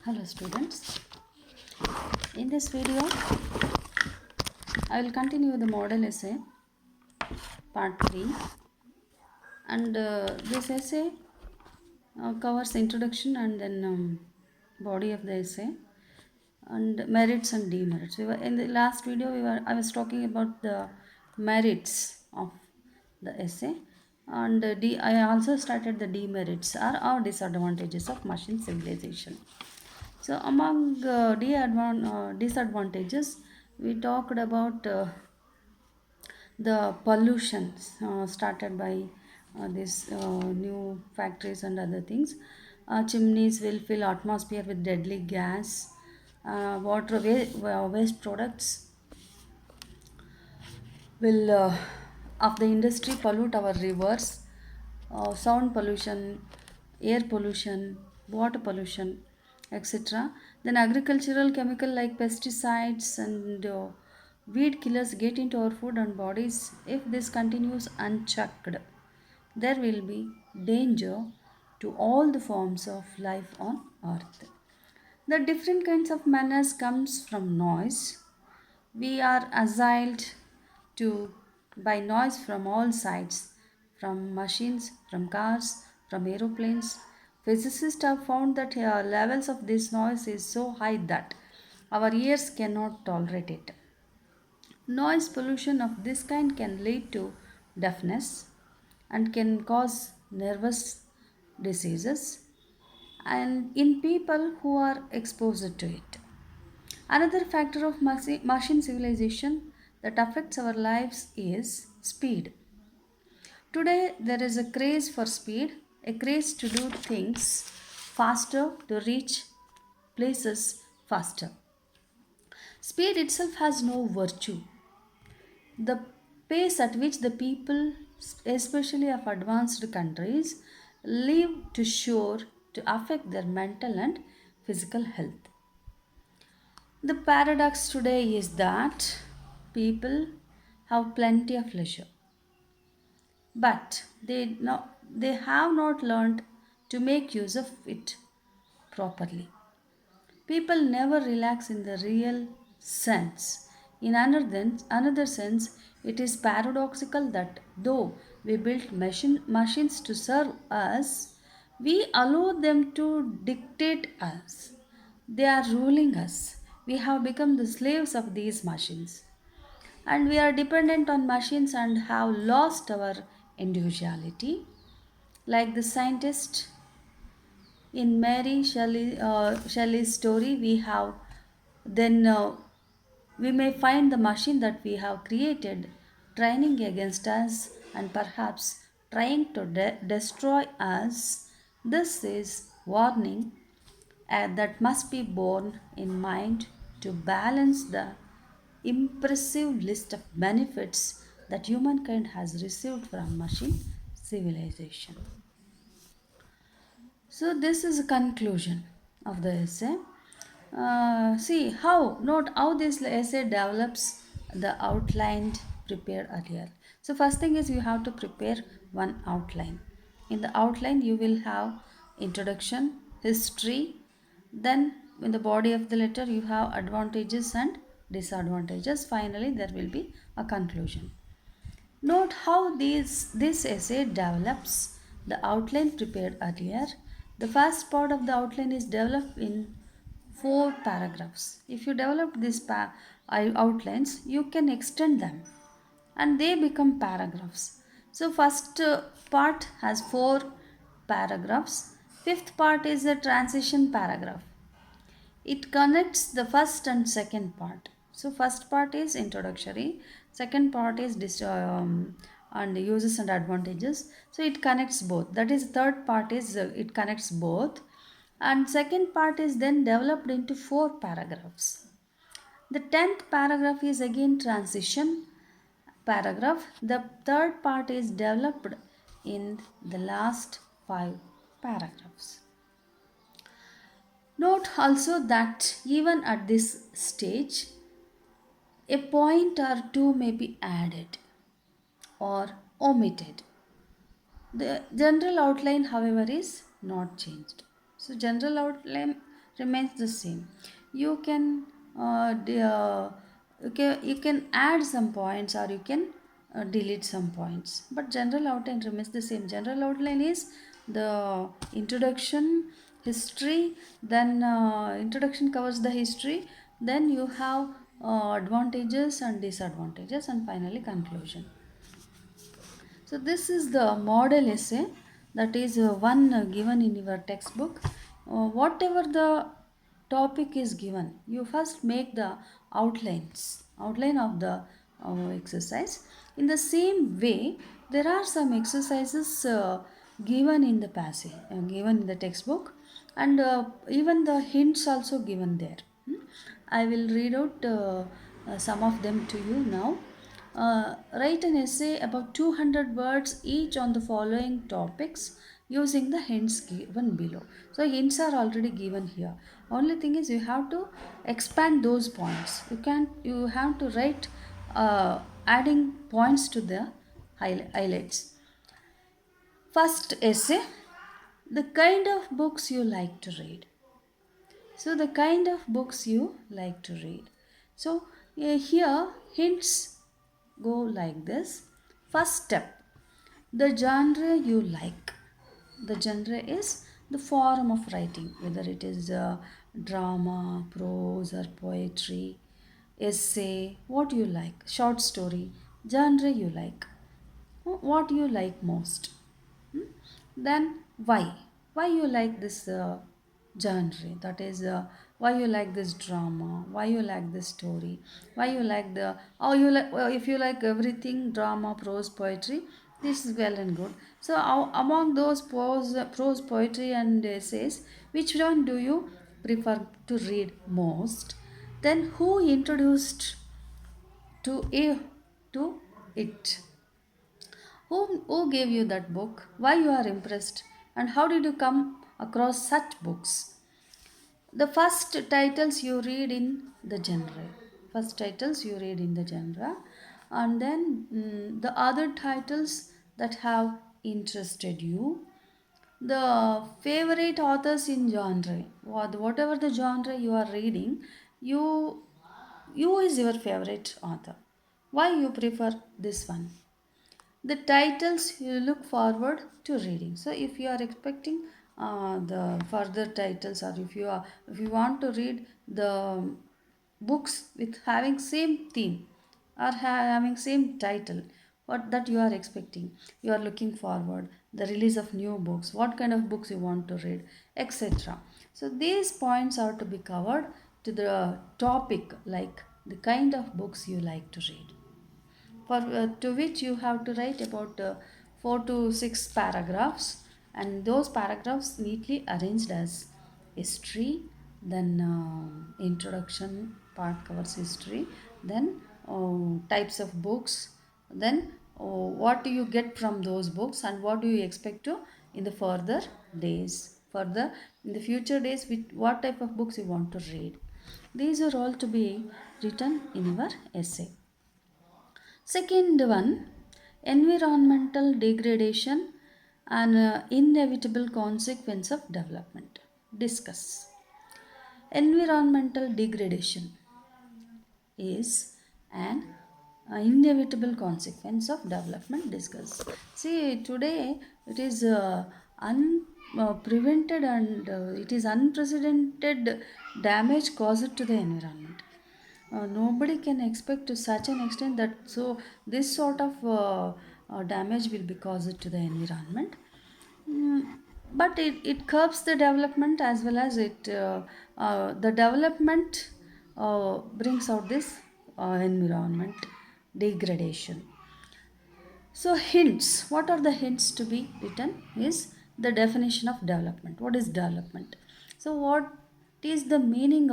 Hello students, in this video I will continue the model essay part 3, and this essay covers introduction and then body of the essay and merits and demerits. In the last video I was talking about the merits of the essay, and I also started the demerits or disadvantages of machine civilization. So among disadvantages, we talked about the pollution started by these new factories and other things. Chimneys will fill atmosphere with deadly gas. Waste products will of the industry pollute our rivers. Sound pollution, air pollution, water pollution, etc. Then agricultural chemical like pesticides and weed killers get into our food and bodies. If this continues unchecked, there will be danger to all the forms of life on earth. The different kinds of manners comes from noise. We are assailed to by noise from all sides, from machines, from cars, from aeroplanes. Physicists have found that levels of this noise is so high that our ears cannot tolerate it. Noise pollution of this kind can lead to deafness and can cause nervous diseases and in people who are exposed to it. Another factor of machine civilization that affects our lives is speed. Today, there is a craze for speed, a craze to do things faster, to reach places faster. Speed itself has no virtue. The pace at which the people, especially of advanced countries, live to sure to affect their mental and physical health. The paradox today is that people have plenty of leisure, but they have not learned to make use of it properly. People never relax in the real sense. In another sense, it is paradoxical that though we built machines to serve us, we allow them to dictate us. They are ruling us. We have become the slaves of these machines. And we are dependent on machines and have lost our individuality. Like the scientist in Shelley's story, then we may find the machine that we have created training against us and perhaps trying to destroy us. This is warning that must be borne in mind to balance the impressive list of benefits that humankind has received from machine civilization. So this is a conclusion of the essay. See note how this essay develops the outline prepared earlier. So first thing is you have to prepare one outline. In the outline you will have introduction, history, then in the body of the letter you have advantages and disadvantages. Finally there will be a conclusion. Note how this essay develops the outline prepared earlier. The first part of the outline is developed in 4 paragraphs. If you develop these outlines, you can extend them and they become paragraphs. So first part has 4 paragraphs. Fifth part is a transition paragraph. It connects the first and second part. So first part is introductory, second part is and uses and advantages. So it connects both. That is third part is it connects both, and second part is then developed into 4 paragraphs. The 10th paragraph is again transition paragraph. The third part is developed in the last 5 paragraphs. Note also that even at this stage, a point or two may be added or omitted. The general outline, however, is not changed. So, general outline remains the same. You can you can add some points, or you can delete some points, but general outline remains the same. General outline is the introduction, history, then introduction covers the history, then you have advantages and disadvantages, and finally conclusion. So this is the model essay, that is one given in your textbook. Whatever the topic is given, you first make the outline of the exercise. In the same way, there are some exercises given in the passage, given in the textbook, and even the hints also given there. I will read out some of them to you now. Write an essay about 200 words each on the following topics using the hints given below. So hints are already given here. Only thing is you have to expand those points. You have to write adding points to the highlights. First essay, the kind of books you like to read. So the kind of books you like to read. So here hints go like this. First step, the genre you like. The genre is the form of writing, whether it is drama, prose, or poetry, essay, what you like, short story, genre you like, what you like most. Hmm? Then why you like this genre, that is why you like this drama, why you like this story, why you like the, or you like, well, if you like everything drama, prose, poetry, this is well and good. So among those prose, poetry and essays, which one do you prefer to read most? Then who introduced to a to it? Who gave you that book? Why you are impressed? And how did you come across such books? The first titles you read in the genre. First titles you read in the genre. And then the other titles that have interested you. The favorite authors in genre. Whatever the genre you are reading, you is your favorite author. Why you prefer this one? The titles you look forward to reading. So if you are expecting the further titles, or if you want to read the books with having same theme, or having same title, what that you are expecting, you are looking forward the release of new books, what kind of books you want to read, etc. So these points are to be covered to the topic, like the kind of books you like to read, for to which you have to write about 4 to 6 paragraphs, and those paragraphs neatly arranged as history, then introduction part covers history, then types of books, then what do you get from those books, and what do you expect to in the further days, further in the future days, with what type of books you want to read. These are all to be written in your essay. Second one, environmental degradation and inevitable consequence of development. Discuss. Environmental degradation is an inevitable consequence of development. Discuss. See, today it is prevented, and it is unprecedented damage caused to the environment. Nobody can expect to such an extent that so this sort of damage will be caused to the environment. But it curbs the development, as well as the development brings out this environment degradation. So hints, what are the hints to be written is the definition of development. What is development? So what is the meaning of